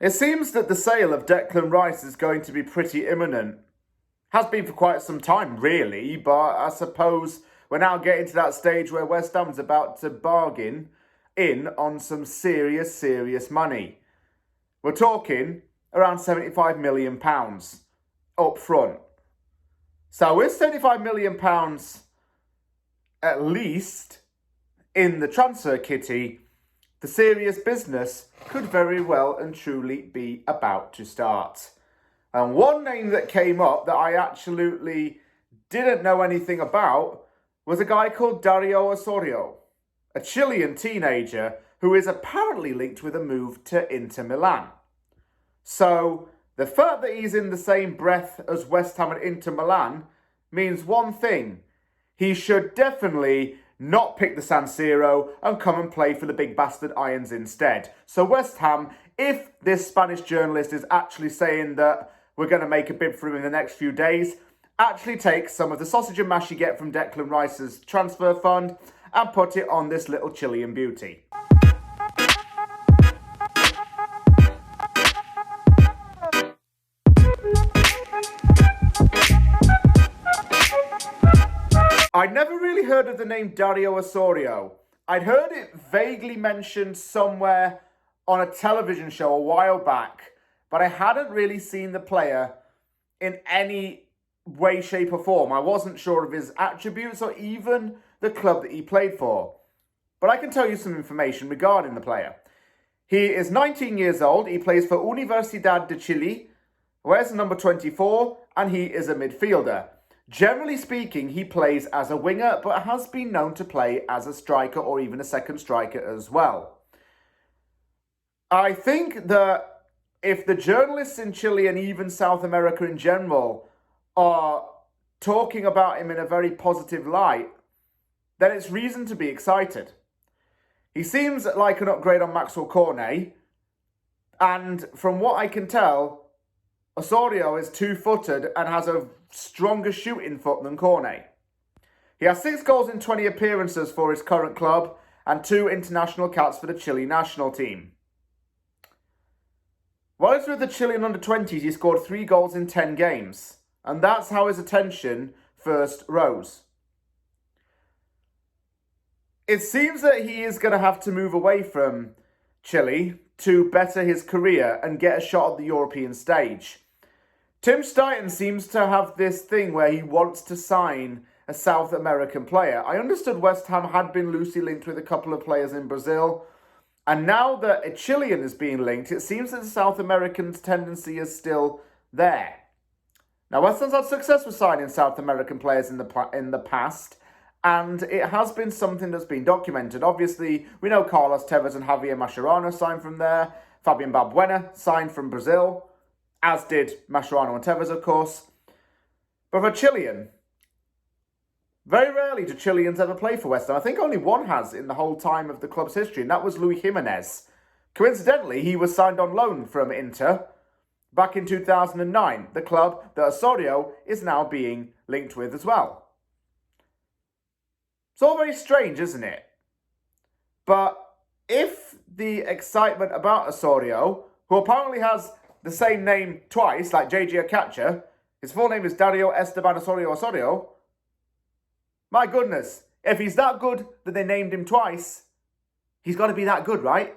It seems that the sale of Declan Rice is going to be pretty imminent. Has been for quite some time, really, but I suppose we're now getting to that stage where West Ham's about to bargain in on some serious money. We're talking around £75 million up front. So with £75 million at least in the transfer kitty, the serious business could very well and truly be about to start. And one name that came up that I absolutely didn't know anything about was a guy called Dario Osorio, a Chilean teenager who is apparently linked with a move to Inter Milan. So the fact that he's in the same breath as West Ham and Inter Milan means one thing: he should definitely not pick the San Siro and come and play for the big bastard Irons instead. So West Ham, if this Spanish journalist is actually saying that we're going to make a bid for him in the next few days, actually take some of the sausage and mash you get from Declan Rice's transfer fund and put it on this little Chilean beauty. I'd never really heard of the name Dario Osorio. I'd heard it vaguely mentioned somewhere on a television show a while back, but I hadn't really seen the player in any way, shape or form. I wasn't sure of his attributes or even the club that he played for. But I can tell you some information regarding the player. He is 19 years old, he plays for Universidad de Chile, wears number 24, and he is a midfielder. Generally speaking, he plays as a winger, but has been known to play as a striker or even a second striker as well. I think that if the journalists in Chile and even South America in general are talking about him in a very positive light, then it's reason to be excited. He seems like an upgrade on Maxwell Cornet, and from what I can tell, Osorio is two-footed and has a stronger shooting foot than Cornet. He has 6 goals in 20 appearances for his current club and 2 international caps for the Chile national team. While he's with the Chilean under-20s, he scored 3 goals in 10 games, and that's how his attention first rose. It seems that he is going to have to move away from Chile to better his career and get a shot at the European stage. Tim Stein seems to have this thing where he wants to sign a South American player. I understood West Ham had been loosely linked with a couple of players in Brazil, and now that a Chilean is being linked, it seems that the South American's tendency is still there. Now, West Ham's had success with signing South American players in the past, and it has been something that's been documented. Obviously, we know Carlos Tevez and Javier Mascherano signed from there. Fabian Balbuena signed from Brazil, as did Mascherano and Tevez, of course. But for Chilean, very rarely do Chileans ever play for West Ham. I think only one has in the whole time of the club's history, and that was Luis Jimenez. Coincidentally, he was signed on loan from Inter back in 2009, the club that Osorio is now being linked with as well. It's all very strange, isn't it? But if the excitement about Osorio, who apparently has the same name twice, like JJ Okocha, his full name is Dario Esteban Osorio, my goodness, if he's that good that they named him twice, he's got to be that good, right?